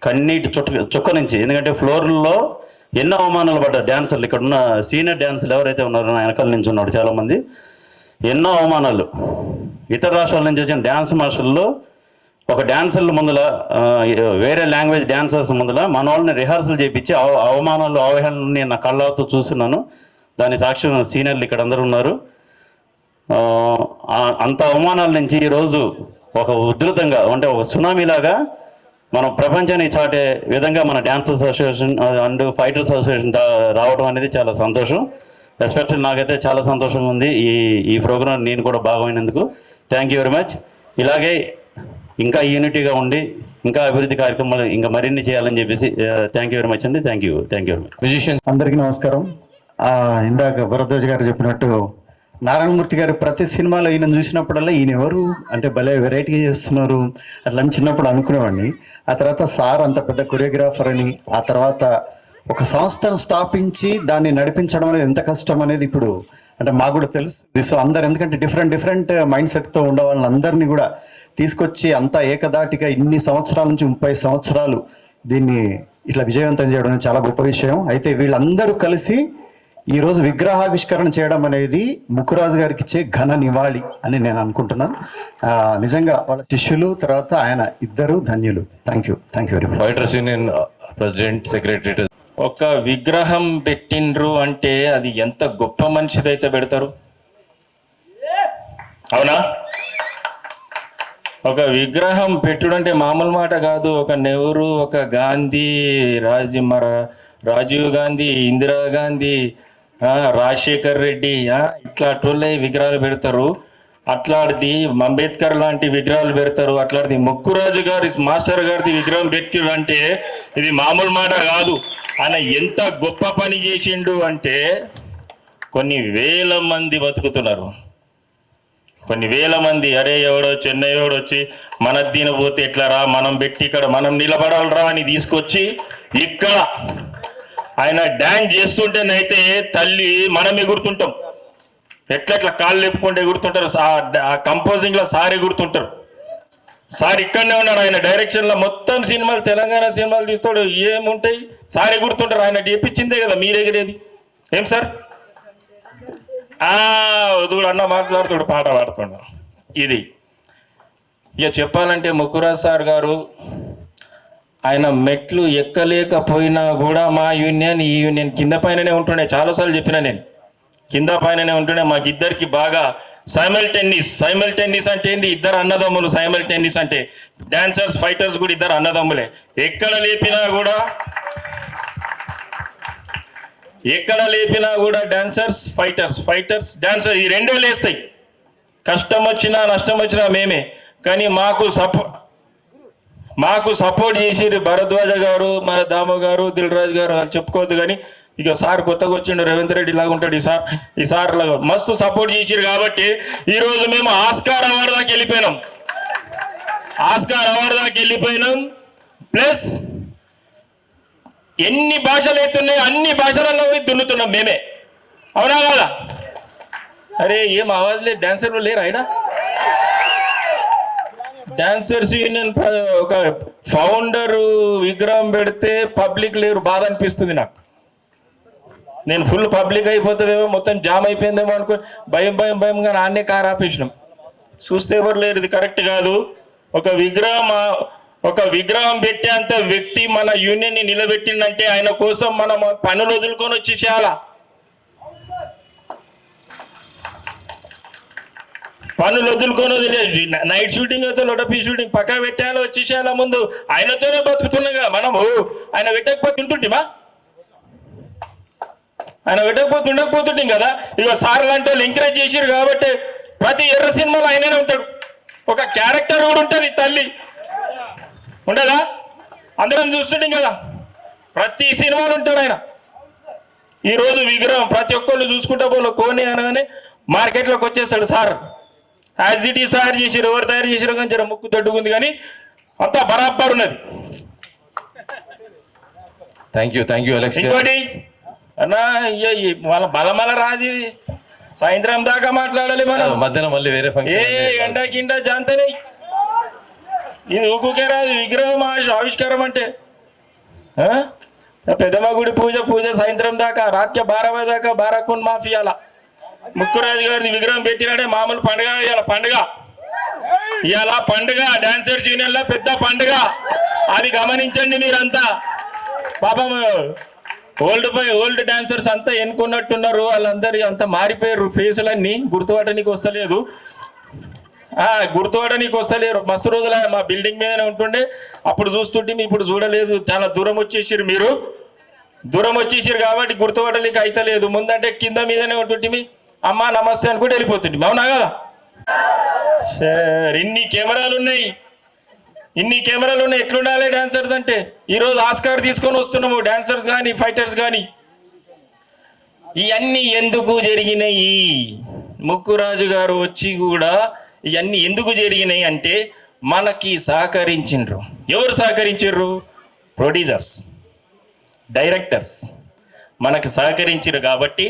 S9: కన్నీటి చుక్క నుంచి, ఎందుకంటే ఫ్లోర్లో ఎన్నో అవమానాలు పడ్డారు డ్యాన్సర్లు. ఇక్కడ ఉన్న సీనియర్ డ్యాన్సర్లు ఎవరైతే ఉన్నారో వెనకాల నుంచి ఉన్నాడు చాలామంది, ఎన్నో అవమానాలు. ఇతర రాష్ట్రాల నుంచి వచ్చిన డ్యాన్స్ మాస్టర్లు ఒక డ్యాన్సర్ల ముందల, వేరే లాంగ్వేజ్ డ్యాన్సర్స్ ముందల మన వాళ్ళని రిహార్సల్ చేయించి అవమానాలు అవహేళనని నేను నా కళ్ళతో చూస్తున్నాను. దాని సాక్షి సీనియర్లు ఇక్కడ అందరూ ఉన్నారు. అంత అవమానాల నుంచి ఈరోజు ఒక ఉధృతంగా అంటే ఒక సునామీలాగా మనం ప్రపంచాన్ని చాటే విధంగా మన dancers association and fighters association రావడం అనేది చాలా సంతోషం. ఎస్పెషల్లీ నాకైతే చాలా సంతోషంగా ఉంది ఈ ప్రోగ్రాం నేను కూడా భాగమైనందుకు. Thank you very much. ఇలాగే ఇంకా యూనిటీగా ఉండి ఇంకా అభివృద్ధి కార్యక్రమాలు ఇంకా మరిన్ని చేయాలని చెప్పేసి థ్యాంక్ యూ వెరీ మచ్ అండి. Thank you very much.
S1: Musicians
S10: అందరికీ నమస్కారం. ఇందాక భరద్వాజ్ గారు చెప్పినట్టు నారాయణమూర్తి గారు ప్రతి సినిమాలో ఈయన చూసినప్పుడల్లా ఈయన ఎవరు అంటే భలే వెరైటీగా చేస్తున్నారు అట్లా అని చిన్నప్పుడు అనుకునేవాడిని. ఆ తర్వాత సార్ అంత పెద్ద కొరియోగ్రాఫర్ అని, ఆ తర్వాత ఒక సంస్థను స్థాపించి దాన్ని నడిపించడం అనేది ఎంత కష్టం అనేది ఇప్పుడు అంటే మాకు కూడా తెలుసు. సో అందరు ఎందుకంటే డిఫరెంట్ మైండ్ సెట్తో ఉండే వాళ్ళందరినీ కూడా తీసుకొచ్చి అంతా ఏకదాటిగా ఇన్ని సంవత్సరాల నుంచి 30 సంవత్సరాలు దీన్ని ఇట్లా విజయవంతం చేయడం అనేది చాలా గొప్ప విషయం. అయితే వీళ్ళందరూ కలిసి ఈరోజు విగ్రహావిష్కరణ చేయడం అనేది ముక్కురాజు గారికి ఇచ్చే ఘన నివాళి అని నేను అనుకుంటున్నాను. నిజంగా వాళ్ళ శిష్యులు తర్వాత ఆయన ఇద్దరు ధన్యులు. Thank you very much.
S1: Fighters union president, secretary.
S11: ఒక విగ్రహం పెట్టిండ్రు అంటే అది ఎంత గొప్ప మనిషిదైతే పెడతారు, అవునా? ఒక విగ్రహం పెట్టుడంటే మామూలు మాట కాదు. ఒక నెహ్రూ, ఒక గాంధీ, రాజీవ్ గాంధీ, ఇందిరాగాంధీ, రాజశేఖర్ రెడ్డి ఇట్లాంటి విగ్రహాలు పెడతారు. అట్లాంటిది అంబేద్కర్ లాంటి విగ్రహాలు పెడతారు. అట్లాంటిది ముక్కురాజు గారి మాస్టర్ గారిది విగ్రహం పెట్టారు అంటే ఇది మామూలు మాట కాదు. ఆయన ఎంత గొప్ప పని చేసిండు అంటే కొన్ని వేల మంది బతుకుతున్నారు. కొన్ని వేల మంది అరే ఎవడో చెన్నై వచ్చి మన దీనిపోతే ఎట్లా రా, మనం పెట్టి ఇక్కడ మనం నిలబడాలరా అని తీసుకొచ్చి ఇక్కడ ఆయన డ్యాన్స్ చేస్తుంటేనైతే తల్లి మనం ఎగురుతుంటాం. ఎట్లా కాళ్ళు ఎప్పుకుంటే ఎగురుతుంటారు. ఆ కంపోజింగ్లో సార్ ఎగురుతుంటారు. సార్ ఇక్కడనే ఉన్నాడు, ఆయన డైరెక్షన్లో మొత్తం సినిమాలు తెలంగాణ సినిమాలు తీస్తాడు. ఏముంటాయి సారే గుర్తుంటారు, ఆయన చేపించిందే కదా మీరు ఎగిరేది. ఏం సార్ వదుడు అన్న మాట్లాడుతాడు, పాట పాడుతాడు. ఇది ఇక చెప్పాలంటే ముక్కురాజ్ సార్ గారు ఆయన మెట్లు ఎక్కలేకపోయినా కూడా మా యూనియన్ ఈ యూనియన్ కింద పైననే ఉంటుండే. చాలాసార్లు చెప్పిన నేను, కింద పైననే ఉంటుండే. మాకిద్దరికి బాగా సైమల్టేనియస్ అంటే ఏంది, ఇద్దరు అన్నదమ్ములు. సైమల్టేనియస్ అంటే డాన్సర్స్ ఫైటర్స్ కూడా ఇద్దరు అన్నదమ్ములే. ఎక్కడ లేపినా కూడా డాన్సర్స్ ఫైటర్స్ డాన్సర్ ఈ రెండే లేస్తాయి. కష్టం వచ్చినా నష్టం వచ్చినా మేమే. కానీ మాకు సపోర్ట్ చేసిరు భరద్వాజ గారు, మన దాము గారు, దిల్ రాజు గారు, వాళ్ళు చెప్పుకోవద్దు. కానీ ఇక సార్ కొత్తగా వచ్చిండు, రేవంత్ రెడ్డి లాగా ఉంటాడు ఈ సార్ లాగా మస్తు సపోర్ట్ చేసిరు. కాబట్టి ఈరోజు మేము ఆస్కార్ అవార్డు దాకా వెళ్ళిపోయినాం. ప్లస్ ఎన్ని భాషలు అవుతున్నాయి అన్ని భాషలలో పోయి దున్నుతున్నాం మేమే. అవునా కదా? అరే ఏం ఆవాజ్ లేదు, డాన్సర్లు లేరు ఆయన. డాన్సర్స్ యూనియన్ ఒక ఫౌండర్ విగ్రహం పెడితే పబ్లిక్ లేరు, బాధ అనిపిస్తుంది నాకు. నేను ఫుల్ పబ్లిక్ అయిపోతుందేమో, మొత్తం జామ్ అయిపోయిందేమో అనుకో భయంగా నాన్నే కారు ఆపేసినాం. చూస్తే ఎవరు లేరు, ఇది కరెక్ట్ కాదు. ఒక విగ్రహం పెట్టేంత వ్యక్తి మన యూనియన్ని నిలబెట్టిందంటే ఆయన కోసం మనం పనులు వదులుకొని వచ్చేసేయాలా. పనులు వదులుకొని నైట్ షూటింగ్ అయితే లొటపీ షూటింగ్ పక్కా పెట్టాలో వచ్చేసేయాలా. ముందు ఆయనతోనే బతుకుతున్నాగా మనము. ఆయన పెట్టకపోతే ఉంటుంటిమా? ఆయన పెట్టకపోతే ఉండకపోతుంటాం కదా. ఇక సార్ లాంటి వాళ్ళు ఎంకరేజ్ చేసిరు కాబట్టి ప్రతి ఎర్ర సినిమాలో ఆయననే ఉంటాడు. ఒక క్యారెక్టర్ కూడా ఉంటుంది, తల్లి ఉండదా? అందరం చూస్తుంటాం కదా, ప్రతి సినిమాలు ఉంటాడు ఆయన. ఈరోజు విగ్రహం ప్రతి ఒక్కళ్ళు చూసుకుంటా పోలో కోని అనగానే మార్కెట్లోకి వచ్చేస్తాడు సార్. యాజ్ ఇట్ ఈస్ తయారు చేసిరు, ఎవరు తయారు చేసిరో కానీ జర ముక్కు తొడ్డుకుంది, కానీ అంతా బరాబర్ ఉన్నది.
S1: Thank you Alex.
S11: ఇంకోటి అన్నా వాళ్ళ బలమల రాదు, సాయంత్రం దాకా మాట్లాడాలి మనం.
S1: మధ్యాహ్నం మళ్ళీ వేరే ఫంక్షన్
S11: ఎండా కింద జాంతనే ఇది ఊకుకే రాదు. విగ్రహం ఆవిష్కారం అంటే పెద్దమ్మ గుడి పూజ సాయంత్రం దాకా, రాత్రి 12 దాకా బారాకున్ మాఫియాల ముక్కురాజు గారిని విగ్రహం పెట్టినాడే మామూలు పండుగ. ఇవాళ పండుగ డాన్సర్స్ యూనియన్ లో పెద్ద పండుగ, అది గమనించండి మీరంతా. పాపం ఓల్డ్ డాన్సర్స్ అంతా ఎన్నుకున్నట్టున్నారు, వాళ్ళందరూ అంతా మారిపోయారు. ఫేసులన్నీ గుర్తుపట్టడానికి వస్తలేరు. మస్తు రోజుల మా బిల్డింగ్ మీదనే ఉంటుండే, అప్పుడు చూస్తుంటే ఇప్పుడు చూడలేదు. చాలా దూరం వచ్చేసారు కాబట్టి గుర్తుపట్టలేక అయితలేదు. ముందంటే కింద మీదనే ఉంటుంటే అమ్మా నమస్తే అనుకుంటే వెళ్ళిపోతుంది. అవునా కదా? సార్ ఇన్ని కెమెరాలు ఉన్నాయి, ఎట్లుండాలి డాన్సర్స్ అంటే? ఈరోజు ఆస్కార్ తీసుకొని వస్తున్నాము, డాన్సర్స్ కానీ ఫైటర్స్ కానీ. ఇవన్నీ ఎందుకు జరిగినాయి? ముక్కురాజు గారు వచ్చి కూడా ఇవన్నీ ఎందుకు జరిగినాయి అంటే మనకి సహకరించిండ్రు. ఎవరు సహకరించారు? ప్రొడ్యూసర్స్, డైరెక్టర్స్ మనకి సహకరించారు. కాబట్టి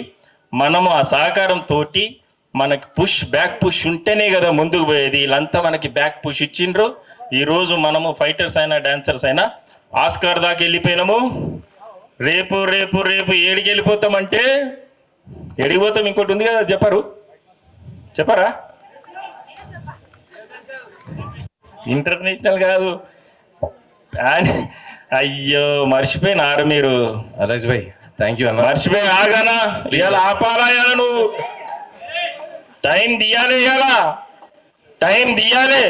S11: మనము ఆ సహకారంతో మనకి బ్యాక్ పుష్ ఉంటేనే కదా ముందుకు పోయేది. వీళ్ళంతా మనకి బ్యాక్ పుష్ ఇచ్చిండ్రు. ఈరోజు మనము ఫైటర్స్ అయినా డాన్సర్స్ అయినా ఆస్కార్ దాకా వెళ్ళిపోయినాము. రేపు ఏడికి వెళ్ళిపోతామంటే ఎడిగిపోతాం. ఇంకోటి ఉంది కదా, చెప్పరా? ఇంటర్నేషనల్ కాదు, అయ్యో మర్చిపోయినారు మీరు.
S1: అలెక్స్ భాయ్ థ్యాంక్ యూ అన్న.
S11: మర్చిపోయి ఆగానా? ఇవాళ ఆపాలా? ఇవాళ నువ్వు టైం తీయాలి,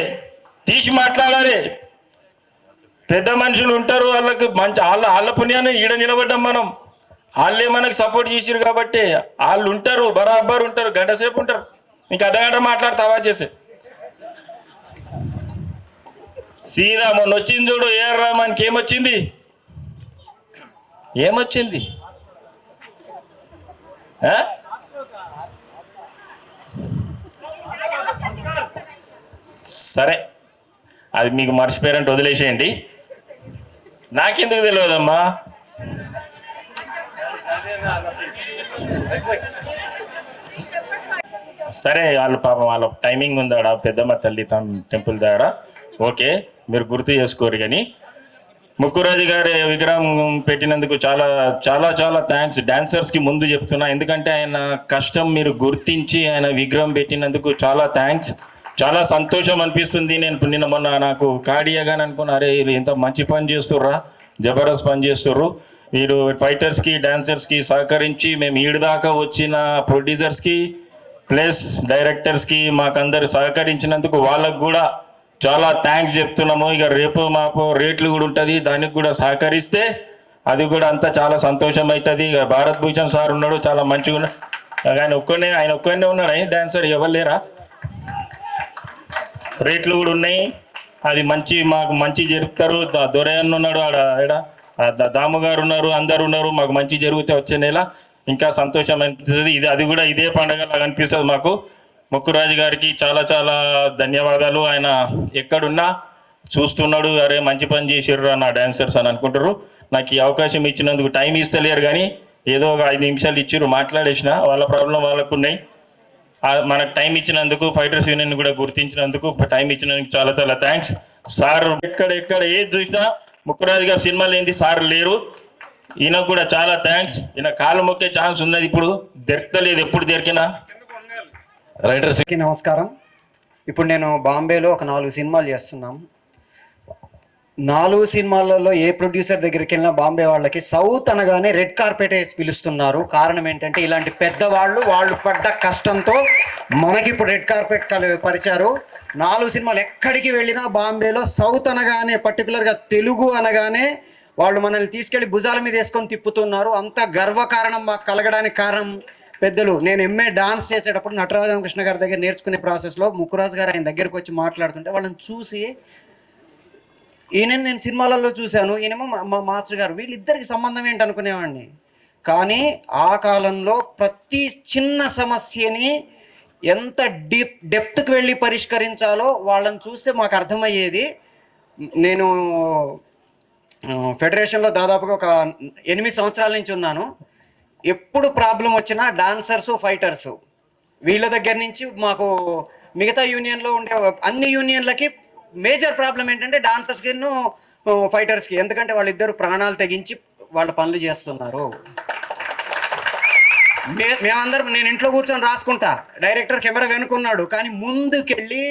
S11: తీసి మాట్లాడాలి. పెద్ద మనుషులు ఉంటారు, వాళ్ళకి మంచి వాళ్ళ పుణ్యాన్ని ఈడ నిలబడ్డాం మనం. వాళ్ళే మనకు సపోర్ట్ చేసిరు కాబట్టి వాళ్ళు ఉంటారు, బరాబర్ ఉంటారు, గంట సేపు ఉంటారు. ఇంకా అర్ధగంట మాట్లాడతావా చేసే సీదా. మొన్న వచ్చింది చూడు ఏఆర్ రెహమాన్కి ఏమొచ్చింది? సరే, అది మీకు మర్చిపోయారంటే వదిలేసేయండి, నాకెందుకు తెలియదమ్మా. సరే, వాళ్ళు పాపం వాళ్ళ టైమింగ్ ఉందాడ పెద్దమ్మ తల్లి టెంపుల్ దగ్గర. ఓకే, మీరు గుర్తు చేసుకోరు. కానీ ముక్కురాజు గారి విగ్రహం పెట్టినందుకు చాలా చాలా చాలా థ్యాంక్స్. డాన్సర్స్కి ముందు చెప్తున్నా, ఎందుకంటే ఆయన కష్టం మీరు గుర్తించి ఆయన విగ్రహం పెట్టినందుకు చాలా థ్యాంక్స్. చాలా సంతోషం అనిపిస్తుంది. నేను నిన్న మొన్న నాకు కార్డియాగాని అనుకున్నా, అరే వీళ్ళు ఎంత మంచి పని చేస్తుర్రా, జబర్దస్త్ పని చేస్తుర్రు. వీరు ఫైటర్స్కి డాన్సర్స్కి సహకరించి మేము ఈడదాకా వచ్చిన ప్రొడ్యూసర్స్కి ప్లస్ డైరెక్టర్స్కి మాకందరు సహకరించినందుకు వాళ్ళకు కూడా చాలా థ్యాంక్స్ చెప్తున్నాము. ఇక రేపు మాపు రేట్లు కూడా ఉంటుంది, దానికి కూడా సహకరిస్తే అది కూడా అంతా చాలా సంతోషం అవుతుంది. ఇక భారత్ భూషణ్ సార్ ఉన్నాడు, చాలా మంచిగా ఉన్నాడు. ఆయన ఒక్కనే ఉన్నాడు, ఆయన డాన్సర్ ఎవరు లేరా? రేట్లు కూడా ఉన్నాయి, అది మాకు మంచి జరుపుతారు. దొరయన్న ఉన్నాడు ఆడ, దాము గారు ఉన్నారు, అందరు ఉన్నారు. మాకు మంచి జరిగితే వచ్చే నెల ఇంకా సంతోషం అనిపిస్తుంది. అది కూడా ఇదే పండగలాగా అనిపిస్తుంది మాకు. ముక్కురాజు గారికి చాలా చాలా ధన్యవాదాలు. ఆయన ఎక్కడున్నా చూస్తున్నాడు, అరే మంచి పని చేసిర్రు నా డాన్సర్స్ అని అనుకుంటారు. నాకు ఈ అవకాశం ఇచ్చినందుకు టైం ఇస్తలేరు, కానీ ఏదో ఒక 5 నిమిషాలు ఇచ్చిర్రు, మాట్లాడేసిన. వాళ్ళ ప్రాబ్లం వాళ్ళకు ఉన్నాయి. మనకు టైం ఇచ్చినందుకు, ఫైటర్స్ యూనియన్ కూడా గుర్తించినందుకు, టైం ఇచ్చినందుకు చాలా చాలా థ్యాంక్స్. సార్ ఎక్కడ ఏది చూసినా ముక్కురాజు గారు సినిమాలు ఏంది సార్ లేరు. ఈయనకు కూడా చాలా థ్యాంక్స్. ఈయన కాలు మొక్కే ఛాన్స్ ఉన్నది, ఇప్పుడు దొరకలేదు, ఎప్పుడు దొరికినా.
S1: రైటర్స్కి
S12: నమస్కారం. ఇప్పుడు నేను బాంబేలో ఒక 4 సినిమాలు చేస్తున్నాం. 4 సినిమాలలో ఏ ప్రొడ్యూసర్ దగ్గరికి వెళ్ళినా బాంబే వాళ్ళకి సౌత్ అనగానే రెడ్ కార్పెట్ వేసి పిలుస్తున్నారు. కారణం ఏంటంటే ఇలాంటి పెద్దవాళ్ళు వాళ్ళు పడ్డ కష్టంతో మనకి ఇప్పుడు రెడ్ కార్పెట్ పరిచారు. 4 సినిమాలు ఎక్కడికి వెళ్ళినా బాంబేలో సౌత్ అనగానే, పర్టికులర్గా తెలుగు అనగానే వాళ్ళు మనల్ని తీసుకెళ్లి భుజాల మీద వేసుకొని తిప్పుతున్నారు. అంత గర్వకారణం మాకు కలగడానికి కారణం పెద్దలు. నేను ఎంఏ డాన్స్ చేసేటప్పుడు నటరాజకృష్ణ గారి దగ్గర నేర్చుకునే ప్రాసెస్లో ముక్కురాజు గారు ఆయన దగ్గరకు వచ్చి మాట్లాడుతుంటే వాళ్ళని చూసి, ఈయన నేను సినిమాలలో చూశాను, ఈయనేమో మా మాస్టర్ గారు, వీళ్ళిద్దరికి సంబంధం ఏంటి అనుకునేవాడిని. కానీ ఆ కాలంలో ప్రతి చిన్న సమస్యని ఎంత డెప్త్కి వెళ్ళి పరిష్కరించాలో వాళ్ళని చూస్తే మాకు అర్థమయ్యేది. నేను ఫెడరేషన్లో దాదాపుగా ఒక 8 సంవత్సరాల నుంచి ఉన్నాను. ఎప్పుడు ప్రాబ్లం వచ్చినా డాన్సర్సు, ఫైటర్సు వీళ్ళ దగ్గర నుంచి మాకు మిగతా యూనియన్లో ఉండే అన్ని యూనియన్లకి మేజర్ ప్రాబ్లం ఏంటంటే డాన్సర్స్కి, ఫైటర్స్కి. ఎందుకంటే వాళ్ళిద్దరు ప్రాణాలు తెగించి వాళ్ళ పనులు చేస్తున్నారు. మేమందరం, నేను ఇంట్లో కూర్చొని రాసుకుంటా, డైరెక్టర్ కెమెరా వెనుకున్నాడు, కానీ ముందుకెళ్ళి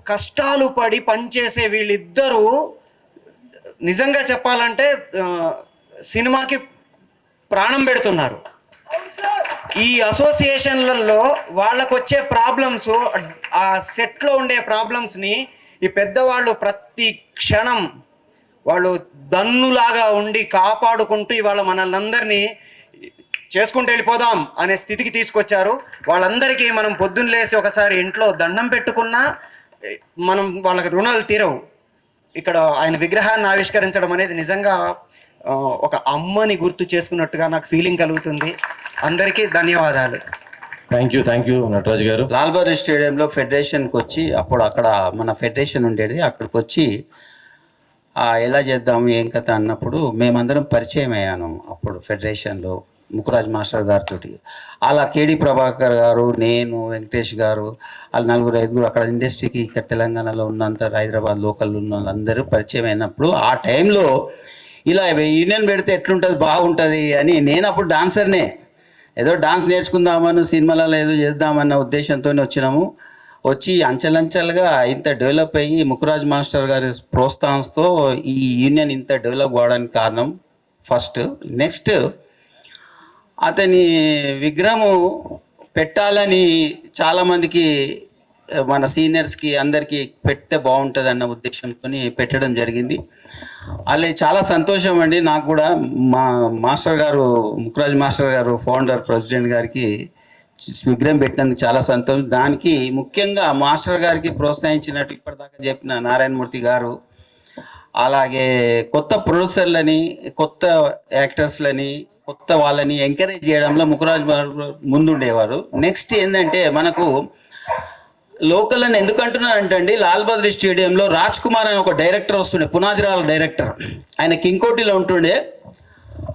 S12: కష్టాలు పడి పనిచేసే వీళ్ళిద్దరూ నిజంగా చెప్పాలంటే సినిమాకి ప్రాణం పెడుతున్నారు. ఈ అసోసియేషన్లలో వాళ్ళకు వచ్చే ప్రాబ్లమ్స్, ఆ సెట్లో ఉండే ప్రాబ్లమ్స్ని ఈ పెద్దవాళ్ళు ప్రతి క్షణం వాళ్ళు దన్నులాగా ఉండి కాపాడుకుంటూ ఇవాళ మనల్ని అందరినీ చేసుకుంటూ వెళ్ళిపోదాం అనే స్థితికి తీసుకొచ్చారు. వాళ్ళందరికీ మనం పొద్దున్న లేసి ఒకసారి ఇంట్లో దండం పెట్టుకున్నా మనం వాళ్ళకి రుణాలు తీరవు. ఇక్కడ ఆయన విగ్రహాన్ని ఆవిష్కరించడం అనేది నిజంగా ఒక అమ్మని గుర్తు చేసుకున్నట్టుగా నాకు ఫీలింగ్ కలుగుతుంది. అందరికీ ధన్యవాదాలు.
S1: థ్యాంక్ యూ నటరాజ్ గారు.
S13: లాల్ బహదూర్ స్టేడియంలో ఫెడరేషన్కి వచ్చి, అప్పుడు అక్కడ మన ఫెడరేషన్ ఉండేది, అక్కడికి వచ్చి ఎలా చేద్దాము ఏం కథ అన్నప్పుడు మేమందరం పరిచయం అయ్యాను. అప్పుడు ఫెడరేషన్లో ముక్కురాజ్ మాస్టర్ గారితో అలా కేడి ప్రభాకర్ గారు, నేను, వెంకటేష్ గారు, వాళ్ళు 4-5 అక్కడ ఇండస్ట్రీకి ఇక్కడ తెలంగాణలో ఉన్నంత హైదరాబాద్ లోకల్ ఉన్న వాళ్ళందరూ పరిచయం అయినప్పుడు ఆ టైంలో ఇలా యూనియన్ పెడితే ఎట్లుంటుంది, బాగుంటుంది అని నేను అప్పుడు డాన్సర్నే, ఏదో డాన్స్ నేర్చుకుందామని సినిమాలలో ఏదో చేద్దామన్న ఉద్దేశంతో వచ్చినాము. వచ్చి అంచెలంచెలుగా ఇంత డెవలప్ అయ్యి ముక్కురాజ్ మాస్టర్ గారి ప్రోత్సాహంతో ఈ యూనియన్ ఇంత డెవలప్ కావడానికి కారణం ఫస్ట్. నెక్స్ట్ అతని విగ్రహము పెట్టాలని చాలామందికి, మన సీనియర్స్కి అందరికీ పెడితే బాగుంటుంది అన్న ఉద్దేశంతో పెట్టడం జరిగింది. అలా చాలా సంతోషం అండి. నాకు కూడా మా మాస్టర్ గారు, ముక్కురాజ్ మాస్టర్ గారు, ఫౌండర్ ప్రెసిడెంట్ గారికి విగ్రహం పెట్టినందుకు చాలా సంతోషం. దానికి ముఖ్యంగా మాస్టర్ గారికి ప్రోత్సహించినట్టు ఇప్పటిదాకా చెప్పిన నారాయణమూర్తి గారు, అలాగే కొత్త ప్రొడ్యూసర్లని, కొత్త యాక్టర్స్లని, కొత్త వాళ్ళని ఎంకరేజ్ చేయడంలో ముక్కురాజ్ ముందుండేవారు. నెక్స్ట్ ఏంటంటే మనకు లోకల్ అని ఎందుకు అంటున్నానంటే అండి, లాల్ బహదూర్ స్టేడియంలో రాజ్ కుమార్ అని ఒక డైరెక్టర్ వస్తుండే, పునాదిరాల డైరెక్టర్. ఆయన కింకోటిలో ఉంటుండే.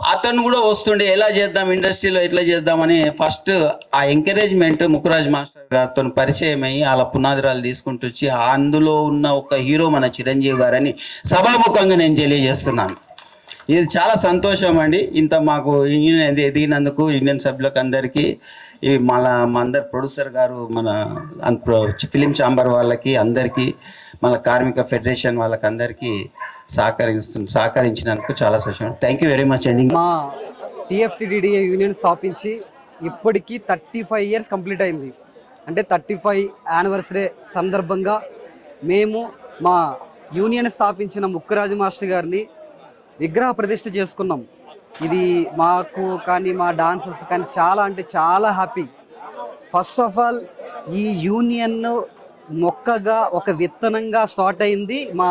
S13: అతను కూడా వస్తుండే ఎలా చేద్దాం ఇండస్ట్రీలో ఎట్లా చేద్దామని ఫస్ట్ ఆ ఎంకరేజ్మెంట్ ముక్కురాజ్ మాస్టర్ గారితో పరిచయం అయ్యి అలా పునాదిరాలు తీసుకుంటూ వచ్చి అందులో ఉన్న ఒక హీరో మన చిరంజీవి గారని సభాముఖంగా నేను తెలియజేస్తున్నాను. ఇది చాలా సంతోషం అండి. ఇంత మాకు యూనియన్ ఎదిగినందుకు యూనియన్ సభ్యులకు అందరికీ మా అందరు ప్రొడ్యూసర్ గారు మన ఫిలిం ఛాంబర్ వాళ్ళకి అందరికీ మన కార్మిక ఫెడరేషన్ వాళ్ళకి అందరికీ సహకరించినందుకు చాలా సంతోషం. థ్యాంక్ యూ వెరీ మచ్ అండి.
S12: మా టీఎఫ్టీడీడీఏ యూనియన్ స్థాపించి ఇప్పటికీ 35 years కంప్లీట్ అయింది. అంటే 35 యానివర్సరీ సందర్భంగా మేము మా యూనియన్ స్థాపించిన ముక్కురాజు మాస్టర్ గారిని విగ్రహ ప్రతిష్ఠ చేసుకున్నాం. ఇది మాకు కానీ మా డాన్సర్స్ కానీ చాలా అంటే చాలా హ్యాపీ. ఫస్ట్ ఆఫ్ ఆల్ ఈ యూనియన్ మొక్కగా ఒక విత్తనంగా స్టార్ట్ అయింది మా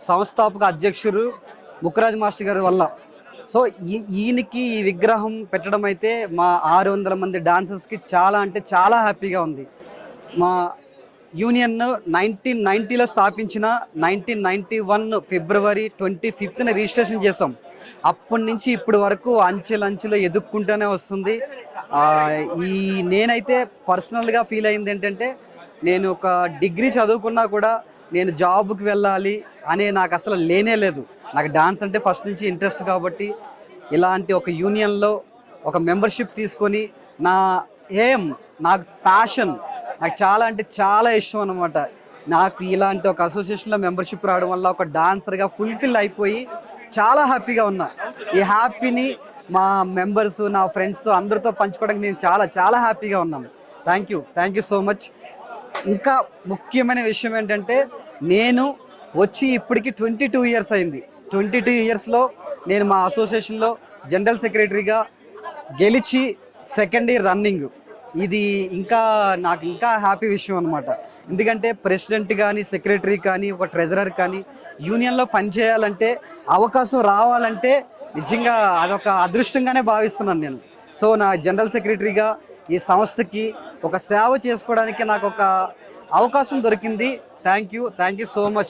S12: సంస్థాపక అధ్యక్షుడు ముక్కురాజు మాస్టర్ గారి వల్ల. సో ఈయనకి ఈ విగ్రహం పెట్టడం అయితే మా 600 మంది డాన్సర్స్కి చాలా అంటే చాలా హ్యాపీగా ఉంది. మా యూనియన్ 1990లో స్థాపించిన 1991 February 25th రిజిస్ట్రేషన్ చేసాం. అప్పటి నుంచి ఇప్పటి వరకు అంచెలంచెలో ఎదుక్కుంటూనే వస్తుంది. నేనైతే పర్సనల్గా ఫీల్ అయింది ఏంటంటే, నేను ఒక డిగ్రీ చదువుకున్నా కూడా నేను జాబ్కి వెళ్ళాలి అనే నాకు అసలు లేనే లేదు. నాకు డాన్స్ అంటే ఫస్ట్ నుంచి ఇంట్రెస్ట్ కాబట్టి ఇలాంటి ఒక యూనియన్లో ఒక మెంబర్షిప్ తీసుకొని నాకు ప్యాషన్, నాకు చాలా అంటే చాలా ఇష్టం అనమాట. నాకు ఇలాంటి ఒక అసోసియేషన్లో మెంబర్షిప్ రావడం వల్ల ఒక డాన్సర్గా ఫుల్ఫిల్ అయిపోయి చాలా హ్యాపీగా ఉన్నా. ఈ హ్యాపీని మా మెంబర్స్, నా ఫ్రెండ్స్తో అందరితో పంచుకోవడానికి నేను చాలా చాలా హ్యాపీగా ఉన్నాను. Thank you so much. ఇంకా ముఖ్యమైన విషయం ఏంటంటే, నేను వచ్చి ఇప్పటికి 22 years అయింది. 22 yearsలో నేను మా అసోసియేషన్లో జనరల్ సెక్రటరీగా గెలిచి 2nd year రన్నింగ్. ఇది నాకు ఇంకా హ్యాపీ విషయం అనమాట. ఎందుకంటే ప్రెసిడెంట్ కానీ, సెక్రటరీ కానీ, ఒక ట్రెజరర్ కానీ యూనియన్లో పనిచేయాలంటే, అవకాశం రావాలంటే నిజంగా అదొక అదృష్టంగానే భావిస్తున్నాను నేను. సో నా జనరల్ సెక్రటరీగా ఈ సంస్థకి ఒక సేవ చేసుకోవడానికి నాకు ఒక అవకాశం దొరికింది. Thank you so much.